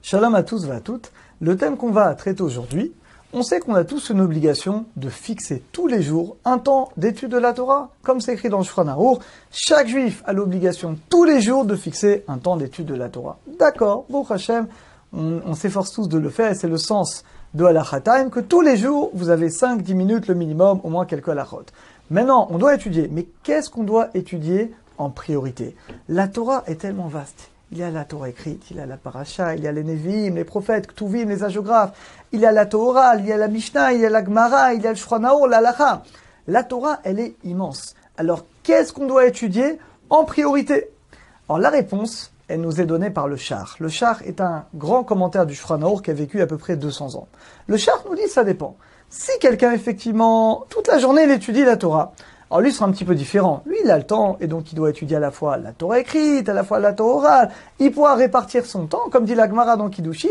Shalom à tous et à toutes. Le thème qu'on va traiter aujourd'hui, on sait qu'on a tous une obligation de fixer tous les jours un temps d'étude de la Torah. Comme c'est écrit dans le Shulchan Aruch, chaque juif a l'obligation tous les jours de fixer un temps d'étude de la Torah. D'accord, Baruch Hashem, on s'efforce tous de le faire et c'est le sens de Halakha Time, que tous les jours, vous avez 5-10 minutes le minimum, au moins quelques halachot. Maintenant, on doit étudier, mais qu'est-ce qu'on doit étudier en priorité? La Torah est tellement vaste. Il y a la Torah écrite, il y a la paracha, il y a les Nevi'im, les prophètes, Ktuvim, les hagiographes, il y a la Torah, il y a la Mishnah, il y a la Gemara, il y a le Shulchan Aruch, la Halakha. La Torah, elle est immense. Alors, qu'est-ce qu'on doit étudier en priorité? Alors, la réponse, elle nous est donnée par le Shar. Le Shar est un grand commentaire du Shulchan Aruch qui a vécu à peu près 200 ans. Le Shar nous dit, ça dépend. Si quelqu'un, effectivement, toute la journée, il étudie la Torah, alors lui sera un petit peu différent. Lui, il a le temps, et donc il doit étudier à la fois la Torah écrite, à la fois la Torah orale. Il pourra répartir son temps, comme dit la Gemara dans Kiddushin.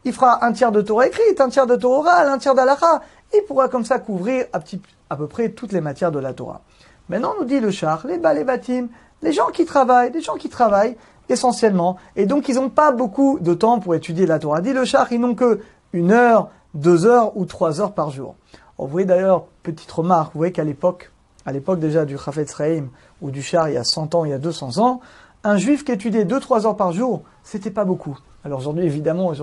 Il fera un tiers de Torah écrite, un tiers de Torah orale, un tiers d'Halakha. Il pourra comme ça couvrir à peu près toutes les matières de la Torah. Maintenant, nous dit le Shar, les batim, les gens qui travaillent essentiellement, et donc ils n'ont pas beaucoup de temps pour étudier la Torah. Dit le Shar, ils n'ont que 1 heure, 2 heures ou 3 heures par jour. Alors, vous voyez d'ailleurs, petite remarque, vous voyez qu'à l'époque déjà du Chafetz Chaim ou du Shar, il y a 100 ans, il y a 200 ans, un juif qui étudiait 2-3 heures par jour, c'était pas beaucoup. Alors aujourd'hui, évidemment,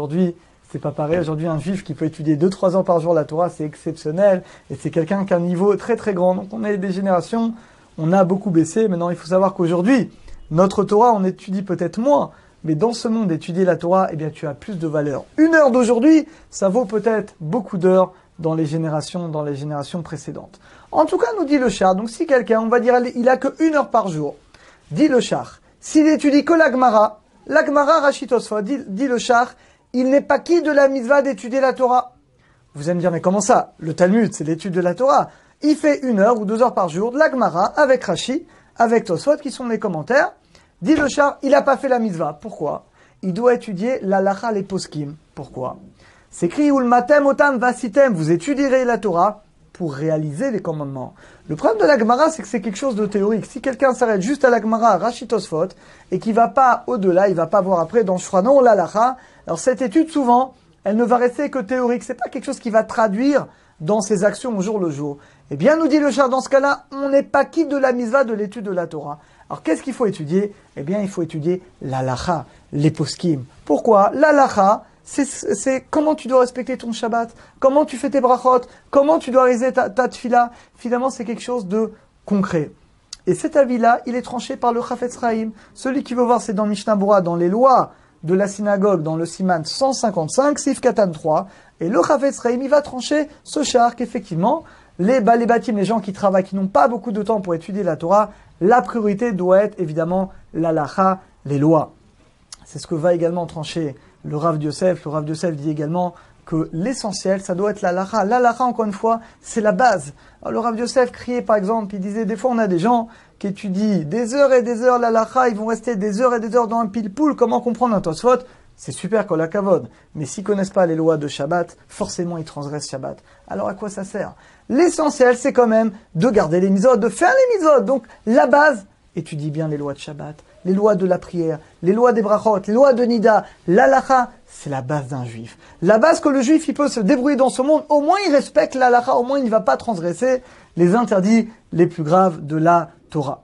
c'est pas pareil. Aujourd'hui, un juif qui peut étudier 2-3 heures par jour la Torah, c'est exceptionnel, et c'est quelqu'un qui a un niveau très très grand. Donc on est des générations, on a beaucoup baissé. Maintenant, il faut savoir qu'aujourd'hui, notre Torah, on étudie peut-être moins, mais dans ce monde, étudier la Torah, eh bien, tu as plus de valeur. 1 heure d'aujourd'hui, ça vaut peut-être beaucoup d'heures dans les générations précédentes. En tout cas, nous dit le Shar, donc si quelqu'un, on va dire, il a que 1 heure par jour, dit le Shar, s'il étudie que la Gemara Rashi Tosfot, dit le Shar, il n'est pas qui de la mitzvah d'étudier la Torah. Vous allez me dire, mais comment ça? Le Talmud, c'est l'étude de la Torah. Il fait 1 heure ou 2 heures par jour de la Gemara avec Rashi, avec Tosfot, qui sont les commentaires. Dit le Shar, il n'a pas fait la mitzvah. Pourquoi? Il doit étudier l'Halakha les poskim. Pourquoi? C'est écrit, Ulmatem otam vasitem, vous étudierez la Torah pour réaliser les commandements. Le problème de la Gemara, c'est que c'est quelque chose de théorique. Si quelqu'un s'arrête juste à la Gemara, Rashi Tosfot, et qu'il va pas au-delà, il va pas voir après dans Shulchan Aruch, l'Halakha, alors cette étude, souvent, elle ne va rester que théorique. C'est pas quelque chose qui va traduire dans ses actions au jour le jour. Eh bien, nous dit le Shar, dans ce cas-là, on n'est pas quitte de la mitzvah de l'étude de la Torah. Alors, qu'est-ce qu'il faut étudier? Eh bien, il faut étudier l'Halakha, les poskim. Pourquoi? L'Halakha, c'est comment tu dois respecter ton Shabbat, comment tu fais tes brachot, comment tu dois réaliser ta tefila. Finalement, c'est quelque chose de concret. Et cet avis-là, il est tranché par le Chafetz Chaim. Celui qui veut voir, c'est dans Mishnah Berurah, dans les lois de la synagogue, dans le Siman 155, Sif Katan 3. Et le Chafetz Chaim, il va trancher ce Shar qu'effectivement, les batim, les gens qui travaillent, qui n'ont pas beaucoup de temps pour étudier la Torah, la priorité doit être évidemment l'Halakha, les lois. C'est ce que va également trancher le Rav Yosef. Le Rav Yosef dit également que l'essentiel, ça doit être l'Halakha. L'Halakha, encore une fois, c'est la base. Alors, le Rav Yosef criait, par exemple, il disait, des fois, on a des gens qui étudient des heures et des heures l'Halakha, ils vont rester des heures et des heures dans un pile-poule. Comment comprendre un Tosfot? C'est super qu'on la kavod. Mais s'ils connaissent pas les lois de Shabbat, forcément, ils transgressent Shabbat. Alors, à quoi ça sert? L'essentiel, c'est quand même de garder les mitzvot, de faire les mitzvot. Donc, la base, étudie bien les lois de Shabbat, les lois de la prière, les lois des brachot, les lois de Nida. L'Halakha, c'est la base d'un juif. La base que le juif, il peut se débrouiller dans ce monde, au moins il respecte l'Halakha, au moins il ne va pas transgresser les interdits les plus graves de la Torah.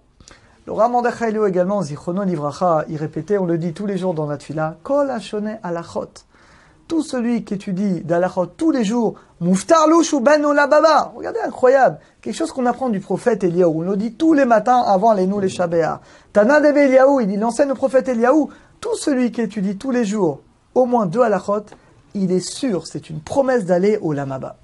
Le Rav Mordechai Eliyahu également, Zichrono Livracha, il répétait, on le dit tous les jours dans notre fila, Kol hashoneh halachot. Tout celui qui étudie d'Halachot tous les jours, Muftar louch ou ben baba. Regardez, incroyable. Quelque chose qu'on apprend du prophète Eliyahu. On le dit tous les matins avant les nous les Shabbat. Tana debe Eliyahu, il enseigne au prophète Eliyahu. Tout celui qui étudie tous les jours au moins 2 Halachot, il est sûr, c'est une promesse d'aller au Lamaba.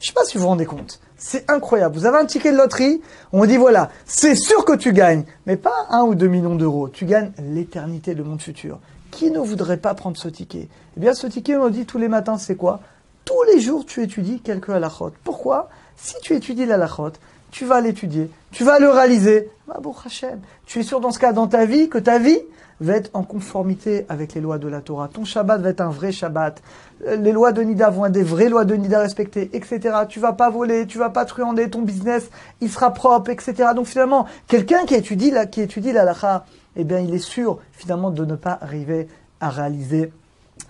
Je ne sais pas si vous vous rendez compte. C'est incroyable. Vous avez un ticket de loterie, on dit voilà, c'est sûr que tu gagnes. Mais pas 1 ou 2 millions d'euros. Tu gagnes l'éternité, le monde futur. Qui ne voudrait pas prendre ce ticket? Eh bien, ce ticket, on le dit tous les matins, c'est quoi? Tous les jours, tu étudies quelques halachot. Pourquoi? Si tu étudies l'halachot, tu vas l'étudier, tu vas le réaliser. Baruch Hashem. Tu es sûr dans ce cas, dans ta vie, que ta vie va être en conformité avec les lois de la Torah. Ton Shabbat va être un vrai Shabbat. Les lois de Nida vont être des vraies lois de Nida respectées, etc. Tu vas pas voler, tu vas pas truander, ton business, il sera propre, etc. Donc finalement, quelqu'un qui étudie l'halakha, eh bien, il est sûr, finalement, de ne pas arriver à réaliser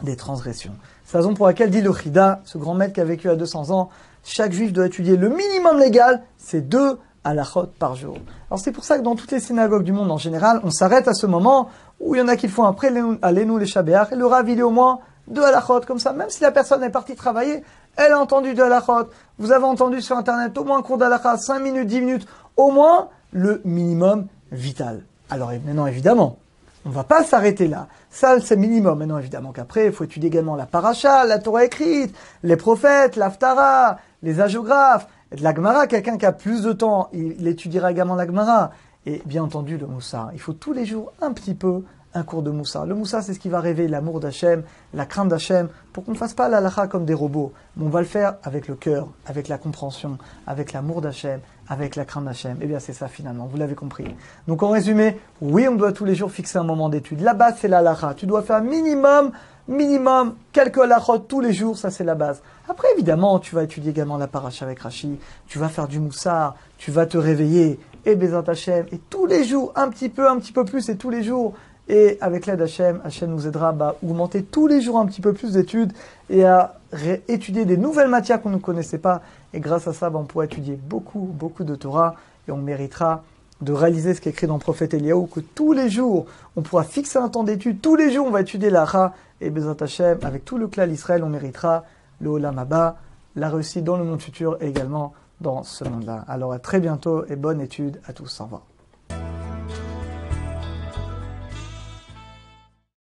des transgressions. C'est la raison pour laquelle dit le Chida, ce grand maître qui a vécu à 200 ans, chaque juif doit étudier le minimum légal, c'est 2 halachot par jour. Alors c'est pour ça que dans toutes les synagogues du monde en général, on s'arrête à ce moment où il y en a qui font après Alenu les Shabéach, et le Rav il est au moins 2 halachot, comme ça, même si la personne est partie travailler, elle a entendu 2 halachot. Vous avez entendu sur internet au moins un cours d'halakha, 5 minutes, 10 minutes, au moins le minimum vital. Alors maintenant évidemment, on ne va pas s'arrêter là. Ça, c'est minimum. Maintenant, évidemment qu'après, il faut étudier également la paracha, la Torah écrite, les prophètes, l'Haftara, les hagiographes, la Gemara. Quelqu'un qui a plus de temps, il étudiera également la Gemara. Et bien entendu, le Moussar. Il faut tous les jours un petit peu un cours de Moussar. Le Moussar, c'est ce qui va révéler l'amour d'Hachem, la crainte d'Hachem, pour qu'on ne fasse pas la halakha comme des robots. Mais on va le faire avec le cœur, avec la compréhension, avec l'amour d'Hachem, avec la crainte d'Hachem. Eh bien, c'est ça finalement, vous l'avez compris. Donc en résumé, oui, on doit tous les jours fixer un moment d'étude. La base, c'est la halakha. Tu dois faire minimum, quelques halakhot tous les jours, ça c'est la base. Après, évidemment, tu vas étudier également la paracha avec Rashi, tu vas faire du Moussar, tu vas te réveiller, et Bezat Hachem, et tous les jours, un petit peu plus, et tous les jours. Et avec l'aide d'Hachem, Hachem nous aidera à augmenter tous les jours un petit peu plus d'études et à étudier des nouvelles matières qu'on ne connaissait pas. Et grâce à ça, on pourra étudier beaucoup de Torah et on méritera de réaliser ce qui est écrit dans le prophète Eliaou, que tous les jours, on pourra fixer un temps d'études. Tous les jours, on va étudier la Hara et Bezat Hachem. Avec tout le clan d'Israël, on méritera le Olam Haba, la réussite dans le monde futur et également dans ce monde-là. Alors à très bientôt et bonne étude à tous. Au revoir.